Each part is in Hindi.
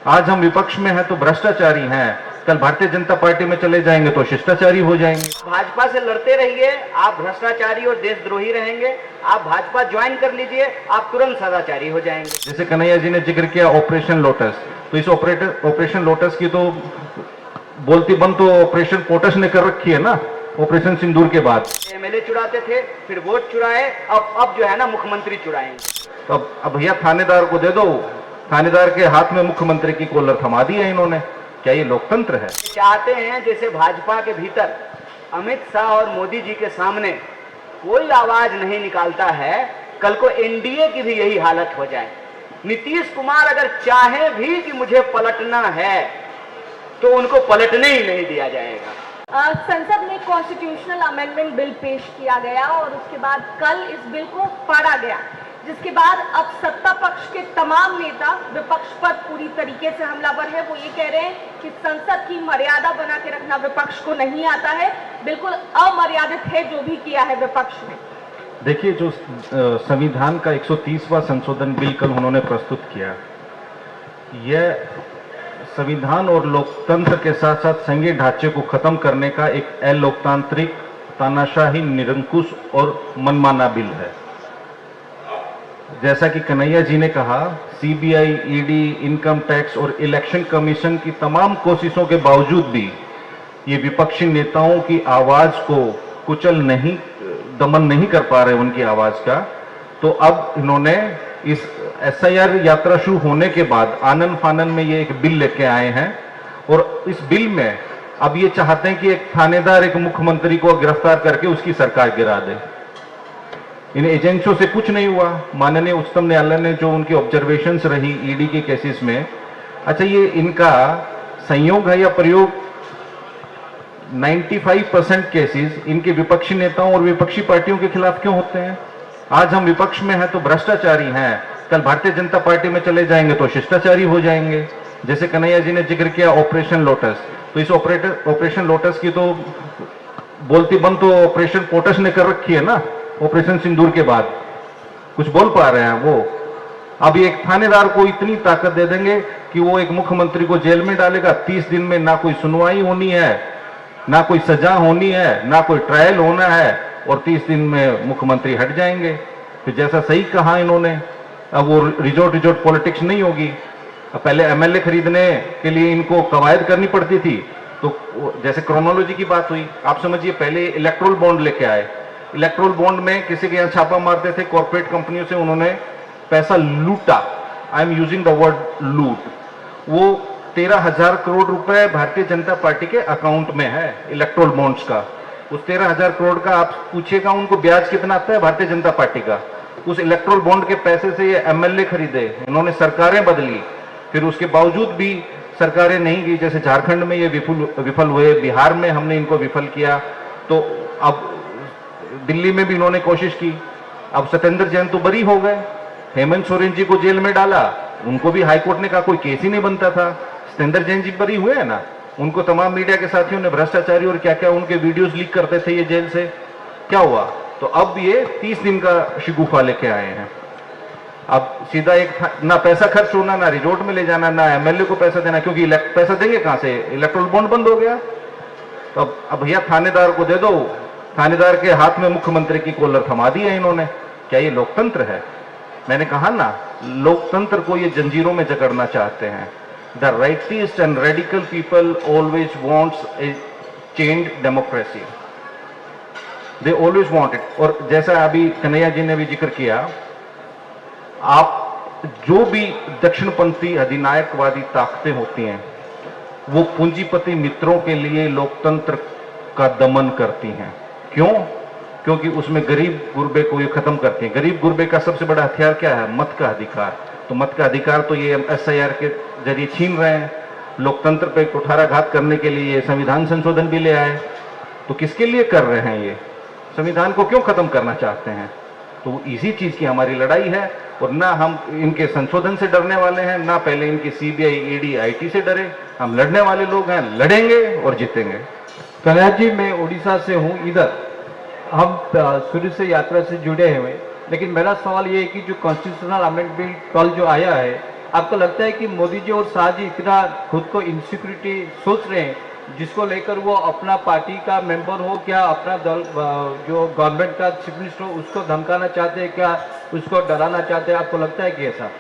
आज हम विपक्ष में हैं तो भ्रष्टाचारी हैं, कल भारतीय जनता पार्टी में चले जाएंगे तो शिष्टाचारी हो जाएंगे। भाजपा से लड़ते रहिए, आप भ्रष्टाचारी और देशद्रोही रहेंगे। आप भाजपा ज्वाइन कर लीजिए, आप तुरंत सदाचारी हो जाएंगे। जैसे कन्हैया जी ने जिक्र किया ऑपरेशन लोटस, तो इस ऑपरेशन लोटस की तो बोलती बंद तो ऑपरेशन पोटस ने कर रखी है ना, ऑपरेशन सिंदूर के बाद। एमएलए चुराते थे, फिर वोट चुराए, अब जो है ना मुख्यमंत्री चुराएंगे। तो अब भैया थानेदार को दे दो, थानेदार के हाथ में मुख्यमंत्री की कॉलर थमा दी है इन्होंने। क्या ये लोकतंत्र है? चाहते हैं जैसे भाजपा के भीतर अमित शाह और मोदी जी के सामने कोई आवाज नहीं निकालता है, कल को एनडीए की भी यही हालत हो जाए। नीतीश कुमार अगर चाहे भी कि मुझे पलटना है तो उनको पलटने ही नहीं दिया जाएगा। संसद में कॉन्स्टिट्यूशनल अमेंडमेंट बिल पेश किया गया और उसके बाद कल इस बिल को पढ़ा गया, जिसके बाद अब सत्ता पक्ष के तमाम नेता विपक्ष पर पूरी तरीके से हमलावर है। वो ये कह रहे हैं कि संसद की मर्यादा बना के रखना विपक्ष को नहीं आता है, बिल्कुल अमर्यादित है जो भी किया है विपक्ष ने। देखिए, जो संविधान का 130वां संशोधन बिल कल उन्होंने प्रस्तुत किया, यह संविधान और लोकतंत्र के साथ साथ संघीय ढांचे को खत्म करने का एक अलोकतांत्रिक, तानाशाही, निरंकुश और मनमाना बिल है। जैसा कि कन्हैया जी ने कहा, सीबीआई, ईडी, इनकम टैक्स और इलेक्शन कमीशन की तमाम कोशिशों के बावजूद भी ये विपक्षी नेताओं की आवाज को कुचल नहीं, दमन नहीं कर पा रहे उनकी आवाज का। तो अब इन्होंने इस एसआईआर यात्रा शुरू होने के बाद आनन फानन में ये एक बिल लेके आए हैं और इस बिल में अब ये चाहते हैं कि एक थानेदार एक मुख्यमंत्री को गिरफ्तार करके उसकी सरकार गिरा दे। इन एजेंसियों से कुछ नहीं हुआ। माननीय उच्चतम न्यायालय ने जो उनकी ऑब्जर्वेशंस रही ईडी के केसेस में, अच्छा ये इनका संयोग है या प्रयोग, 95% केसेस इनके विपक्षी नेताओं और विपक्षी पार्टियों के खिलाफ क्यों होते हैं? आज हम विपक्ष में हैं तो भ्रष्टाचारी हैं, कल भारतीय जनता पार्टी में चले जाएंगे तो शिष्टाचारी हो जाएंगे। जैसे कन्हैया जी ने जिक्र किया ऑपरेशन लोटस, तो इस ऑपरेशन लोटस की तो बोलती बंद तो ऑपरेशन पोटस ने कर रखी है ना, ऑपरेशन सिंदूर के बाद। कुछ बोल पा रहे हैं वो? अब एक थानेदार को इतनी ताकत दे देंगे कि वो एक मुख्यमंत्री को जेल में डालेगा। 30 दिन में ना कोई सुनवाई होनी है, ना कोई सजा होनी है, ना कोई ट्रायल होना है, और 30 दिन में मुख्यमंत्री हट जाएंगे। तो जैसा सही कहा इन्होंने, अब वो रिजोर्ट पॉलिटिक्स नहीं होगी। अब पहले एमएलए खरीदने के लिए इनको कवायद करनी पड़ती थी, तो जैसे क्रोनोलॉजी की बात हुई, आप समझिए पहले इलेक्ट्रोल बॉन्ड लेके आए। इलेक्ट्रोल बॉन्ड में किसी के यहाँ छापा मारते थे, कॉर्पोरेट कंपनियों से उन्होंने पैसा लूटा। I am using the word लूट। वो 13,000 करोड़ रुपए भारतीय जनता पार्टी के अकाउंट में है इलेक्ट्रोल बॉन्ड्स का। उस 13,000 करोड़ का आप पूछिएगा उनको ब्याज कितना आता है भारतीय जनता पार्टी का। उस इलेक्ट्रोल बॉन्ड के पैसे से ये एमएलए खरीदे, इन्होंने सरकारें बदली, फिर उसके बावजूद भी सरकारें नहीं गई। जैसे झारखंड में ये विफल हुए, बिहार में हमने इनको विफल किया, तो अब दिल्ली में भी इन्होंने कोशिश की। अब सत्येंद्र जैन तो बरी हो गए, हेमंत सोरेन जी को जेल में डाला, उनको भी हाईकोर्ट ने कहा कोई केस ही नहीं बनता था। सत्येंद्र जैन जी बरी हुए हैं ना, उनको तमाम मीडिया के साथियों ने भ्रष्टाचारी और क्या क्या उनके वीडियोस लीक करते थे ये जेल से, क्या हुआ? तो अब ये 30 दिन का शिगुफा लेके आए हैं। अब सीधा एक ना पैसा खर्च होना, ना रिजोर्ट में ले जाना, ना एमएलए को पैसा देना, क्योंकि पैसा देंगे कहां से? इलेक्ट्रोल बॉन्ड बंद हो गया। तो अब भैया थानेदार को दे दो, थानेदार के हाथ में मुख्यमंत्री की कॉलर थमा दी है इन्होंने। क्या ये लोकतंत्र है? मैंने कहा ना, लोकतंत्र को ये जंजीरों में जकड़ना चाहते हैं। The rightist and radical people always wants A changed democracy, they always want it. और जैसा अभी कन्हैया जी ने भी जिक्र किया, आप जो भी दक्षिणपंथी अधिनायकवादी ताकतें होती हैं वो पूंजीपति मित्रों के लिए लोकतंत्र का दमन करती हैं। क्यों? क्योंकि उसमें गरीब गुरबे को ये खत्म करती हैं। गरीब गुरबे का सबसे बड़ा हथियार क्या है? मत का अधिकार। तो मत का अधिकार तो ये एसआईआर के जरिए छीन रहे हैं। लोकतंत्र पे कुठाराघात करने के लिए संविधान संशोधन भी ले आए। तो किसके लिए कर रहे हैं ये? संविधान को क्यों खत्म करना चाहते हैं? तो इसी चीज की हमारी लड़ाई है। और ना हम इनके संशोधन से डरने वाले हैं, ना पहले इनकी सीबीआई, ईडी, आईटी से डरे। हम लड़ने वाले लोग हैं, लड़ेंगे और जीतेंगे। कन्हैया जी, मैं उड़ीसा से हूँ। इधर हम शुरू से यात्रा से जुड़े हुए, लेकिन मेरा सवाल ये है कि जो कॉन्स्टिट्यूशनल अमेंडमेंट बिल कल जो आया है, आपको लगता है कि मोदी जी और शाह जी इतना खुद को इनसिक्योरिटी सोच रहे हैं जिसको लेकर वो अपना पार्टी का मेंबर हो क्या अपना दल जो गवर्नमेंट का चीफ मिनिस्टर हो उसको धमकाना चाहते हैं क्या उसको डराना चाहते हैं? आपको लगता है कि ऐसा?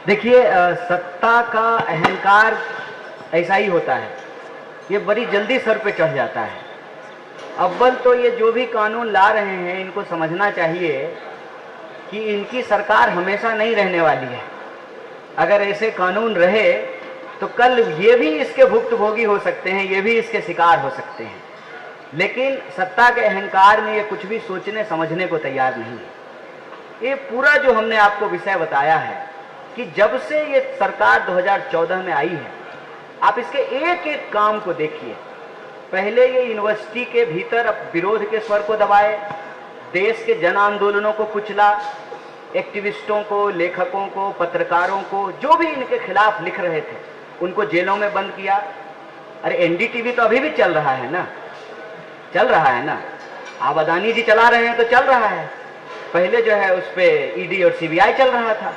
देखिए, सत्ता का अहंकार ऐसा ही होता है, ये बड़ी जल्दी सर पे चढ़ जाता है। अव्वल तो ये जो भी कानून ला रहे हैं इनको समझना चाहिए कि इनकी सरकार हमेशा नहीं रहने वाली है। अगर ऐसे कानून रहे तो कल ये भी इसके भुक्तभोगी हो सकते हैं, ये भी इसके शिकार हो सकते हैं। लेकिन सत्ता के अहंकार में ये कुछ भी सोचने समझने को तैयार नहीं है। ये पूरा जो हमने आपको विषय बताया है कि जब से ये सरकार 2014 में आई है, आप इसके एक एक काम को देखिए। पहले ये यूनिवर्सिटी के भीतर विरोध के स्वर को दबाए, देश के जन आंदोलनों को कुचला, एक्टिविस्टों को, लेखकों को, पत्रकारों को, जो भी इनके खिलाफ लिख रहे थे उनको जेलों में बंद किया। अरे एनडीटीवी तो अभी भी चल रहा है ना, चल रहा है ना। आप अदानी जी चला रहे हैं तो चल रहा है। पहले जो है उस पर ईडी और सीबीआई चल रहा था।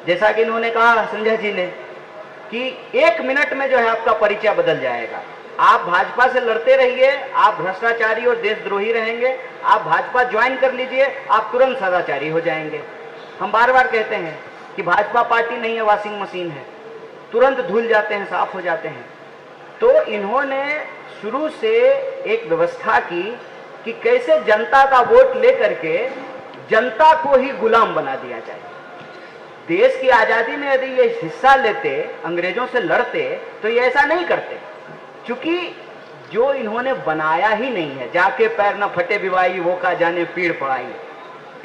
जैसा कि इन्होंने कहा संजय जी ने कि 1 मिनट में जो है आपका परिचय बदल जाएगा। आप भाजपा से लड़ते रहिए, आप भ्रष्टाचारी और देशद्रोही रहेंगे। आप भाजपा ज्वाइन कर लीजिए, आप तुरंत सदाचारी हो जाएंगे। हम बार बार कहते हैं कि भाजपा पार्टी नहीं है, वॉशिंग मशीन है, तुरंत धुल जाते हैं, साफ हो जाते हैं। तो इन्होंने शुरू से एक व्यवस्था की कि कैसे जनता का वोट लेकर के जनता को ही गुलाम बना दिया जाए। देश की आजादी में यदि ये हिस्सा लेते, अंग्रेजों से लड़ते, तो ये ऐसा नहीं करते। क्योंकि जो इन्होंने बनाया ही नहीं है, जाके पैर न फटे बिवाई वो का जाने पीड़ पड़ाई,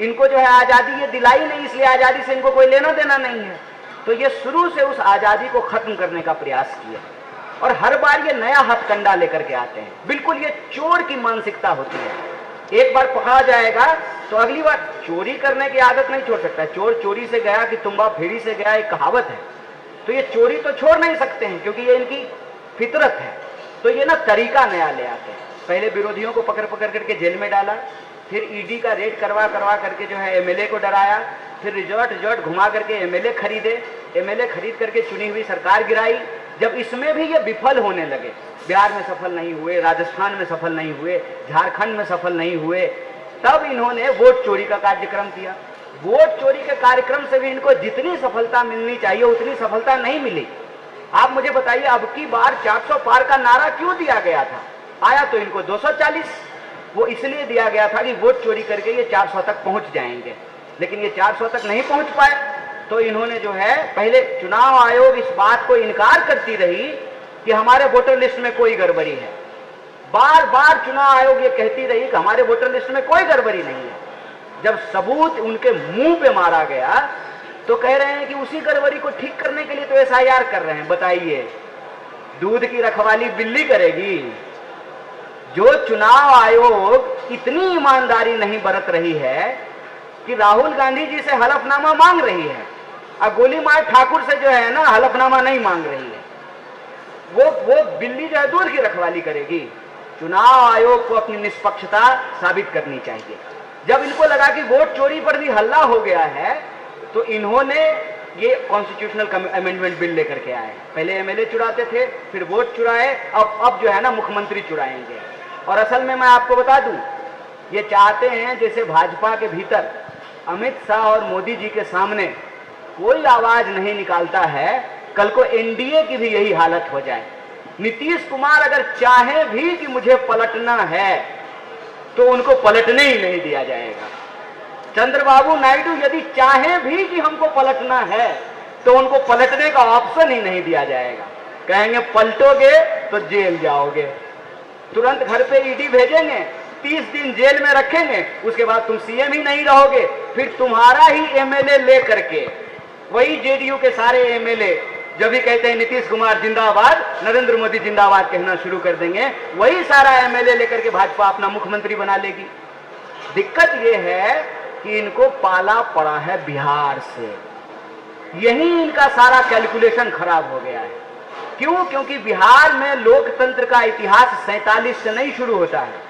इनको जो है आजादी ये दिलाई नहीं, इसलिए आजादी से इनको कोई लेना देना नहीं है। तो ये शुरू से उस आजादी को खत्म करने का प्रयास किया और हर बार ये नया हथकंडा लेकर के आते हैं। बिल्कुल ये चोर की मानसिकता होती है। एक बार पकड़ा जाएगा तो अगली बार चोरी करने की आदत नहीं छोड़ सकता। चोर चोरी से गया कि तुम्बा फेरी से गया, एक कहावत है। तो ये चोरी तो छोड़ नहीं सकते हैं क्योंकि ये इनकी फितरत है। तो ये ना तरीका नया ले आते हैं। पहले विरोधियों को पकड़ पकड़ करके जेल में डाला, फिर ईडी का रेड करवा करवा करके जो है एमएलए को डराया, फिर रिजॉर्ट घुमा करके एमएलए खरीदे, एमएलए खरीद करके चुनी हुई सरकार गिराई। जब इसमें भी ये विफल होने लगे, बिहार में सफल नहीं हुए, राजस्थान में सफल नहीं हुए, झारखंड में सफल नहीं हुए, तब इन्होंने वोट चोरी का कार्यक्रम किया। वोट चोरी के कार्यक्रम से भी इनको जितनी सफलता मिलनी चाहिए उतनी सफलता नहीं मिली। आप मुझे बताइए, अब की बार 400 पार का नारा क्यों दिया गया था? आया तो इनको 240। वो इसलिए दिया गया था कि वोट चोरी करके ये 400 तक पहुंच जाएंगे, लेकिन ये 400 तक नहीं पहुंच पाए। तो इन्होंने जो है, पहले चुनाव आयोग इस बात को इनकार करती रही कि हमारे वोटर लिस्ट में कोई गड़बड़ी है। बार बार चुनाव आयोग ये कहती रही कि हमारे वोटर लिस्ट में कोई गड़बड़ी नहीं है। जब सबूत उनके मुंह पे मारा गया तो कह रहे हैं कि उसी गड़बड़ी को ठीक करने के लिए तो एसआईआर कर रहे हैं। बताइए, दूध की रखवाली बिल्ली करेगी? जो चुनाव आयोग इतनी ईमानदारी नहीं बरत रही है कि राहुल गांधी जी से हलफनामा मांग रही है, और गोली मार ठाकुर से जो है ना हलफनामा नहीं मांग रही है, वो बिल्ली जो है दूध की रखवाली करेगी। चुनाव आयोग को अपनी निष्पक्षता साबित करनी चाहिए। जब इनको लगा कि वोट चोरी पर भी हल्ला हो गया है तो इन्होंने ये कॉन्स्टिट्यूशनल अमेंडमेंट बिल लेकर के आए। पहले एमएलए चुराते थे, फिर वोट चुराए, अब जो है ना मुख्यमंत्री चुराएंगे। और असल में मैं आपको बता दूं, ये चाहते हैं जैसे भाजपा के भीतर अमित शाह और मोदी जी के सामने कोई आवाज नहीं निकालता है, कल को एनडीए की भी यही हालत हो जाए। नीतीश कुमार अगर चाहे भी कि मुझे पलटना है तो उनको पलटने ही नहीं दिया जाएगा। चंद्रबाबू नायडू यदि चाहे भी कि हमको पलटना है तो उनको पलटने का ऑप्शन ही नहीं दिया जाएगा। कहेंगे पलटोगे तो जेल जाओगे, तुरंत घर पे ईडी भेजेंगे, 30 दिन जेल में रखेंगे, उसके बाद तुम सीएम ही नहीं रहोगे। फिर तुम्हारा ही एमएलए ले करके वही जेडीयू के सारे एमएलए जब भी कहते हैं नीतीश कुमार जिंदाबाद, नरेंद्र मोदी जिंदाबाद कहना शुरू कर देंगे, वही सारा एमएलए लेकर के भाजपा अपना मुख्यमंत्री बना लेगी। दिक्कत यह है कि इनको पाला पड़ा है बिहार से, यही इनका सारा कैलकुलेशन खराब हो गया है। क्यों? क्योंकि बिहार में लोकतंत्र का इतिहास 47 से नहीं शुरू होता है।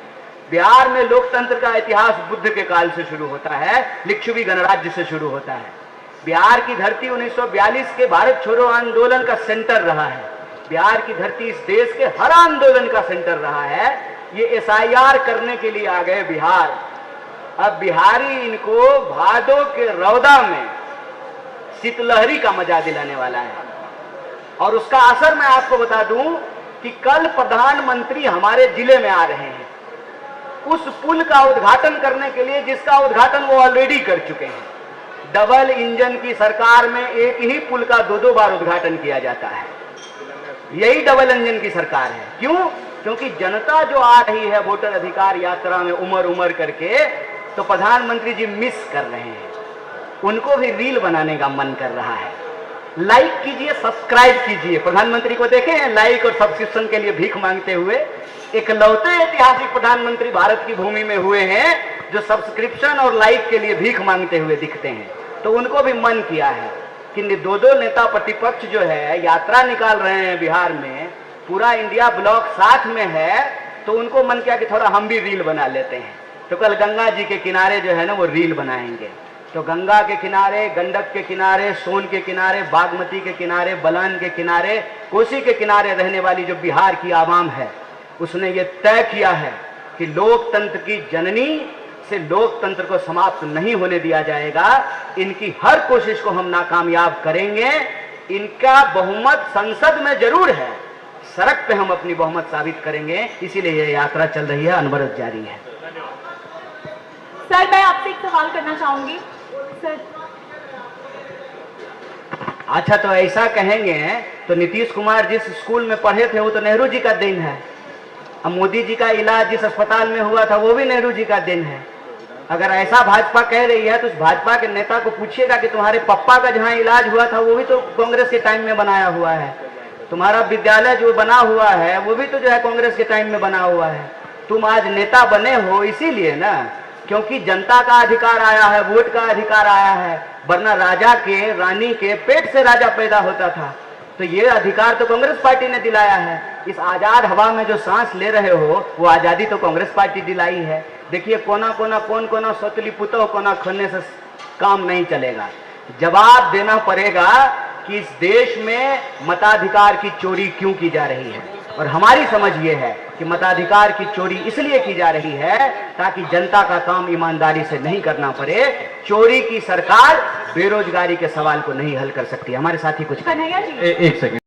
बिहार में लोकतंत्र का इतिहास बुद्ध के काल से शुरू होता है, लिच्छवी गणराज्य से शुरू होता है। बिहार की धरती 1942 के भारत छोड़ो आंदोलन का सेंटर रहा है। बिहार की धरती इस देश के हर आंदोलन का सेंटर रहा है। ये एसआईआर करने के लिए आ गए बिहार। अब बिहारी इनको भादो के रौदा में शीतलहरी का मजा दिलाने वाला है। और उसका असर मैं आपको बता दूं कि कल प्रधानमंत्री हमारे जिले में आ रहे हैं उस पुल का उद्घाटन करने के लिए जिसका उद्घाटन वो ऑलरेडी कर चुके हैं। डबल इंजन की सरकार में एक ही पुल का 2-2 बार उद्घाटन किया जाता है। यही डबल इंजन की सरकार है। क्यों? क्योंकि जनता जो आ रही है वोटर अधिकार यात्रा में उमर उमर करके, तो प्रधानमंत्री जी मिस कर रहे हैं। उनको भी रील बनाने का मन कर रहा है। लाइक कीजिए, सब्सक्राइब कीजिए। प्रधानमंत्री को देखे हैं लाइक और सब्सक्रिप्शन के लिए भीख मांगते हुए? इकलौते ऐतिहासिक प्रधानमंत्री भारत की भूमि में हुए हैं जो सब्सक्रिप्शन और लाइक के लिए भीख मांगते हुए दिखते हैं। तो उनको भी मन किया है कि 2-2 नेता प्रतिपक्ष जो है यात्रा निकाल रहे हैं बिहार में, पूरा इंडिया ब्लॉक साथ में है, तो उनको मन किया कि थोड़ा हम भी रील बना लेते हैं। तो कल गंगा जी के किनारे जो है ना वो रील बनाएंगे। तो गंगा के किनारे, गंडक के किनारे, सोन के किनारे, बागमती के किनारे, बलान के किनारे, कोसी के किनारे रहने वाली जो बिहार की आवाम है उसने ये तय किया है कि लोकतंत्र की जननी से लोकतंत्र को समाप्त नहीं होने दिया जाएगा। इनकी हर कोशिश को हम नाकामयाब करेंगे। इनका बहुमत संसद में जरूर है, सड़क पे हम अपनी बहुमत साबित करेंगे। इसीलिए ये यात्रा चल रही है, अनवरत जारी है। सर मैं आपसे एक सवाल करना चाहूंगी सर। अच्छा, तो ऐसा कहेंगे तो नीतीश कुमार जिस स्कूल में पढ़े थे वो तो नेहरू जी का दिन है। अब मोदी जी का इलाज जिस अस्पताल में हुआ था वो भी नेहरू जी का दिन है। अगर ऐसा भाजपा कह रही है तो उस भाजपा के नेता को पूछिएगा कि तुम्हारे पप्पा का जहां इलाज हुआ था वो भी तो कांग्रेस के टाइम में बनाया हुआ है। तुम्हारा विद्यालय जो बना हुआ है वो भी तो जो है कांग्रेस के टाइम में बना हुआ है। तुम आज नेता बने हो इसीलिए ना, क्योंकि जनता का अधिकार आया है, वोट का अधिकार आया है। वरना राजा के, रानी के पेट से राजा पैदा होता था। तो ये अधिकार तो कांग्रेस पार्टी ने दिलाया है। इस आजाद हवा में जो सांस ले रहे हो वो आजादी तो कांग्रेस पार्टी दिलाई है। देखिए कोना कोना कौन कोना सतली पुतो कोना खन्ने से काम नहीं चलेगा। जवाब देना पड़ेगा कि इस देश में मताधिकार की चोरी क्यों की जा रही है। और हमारी समझ ये है कि मताधिकार की चोरी इसलिए की जा रही है ताकि जनता का काम ईमानदारी से नहीं करना पड़े। चोरी की सरकार बेरोजगारी के सवाल को नहीं हल कर सकती। हमारे साथी कुछ कन्हैया जी एक सेकंड।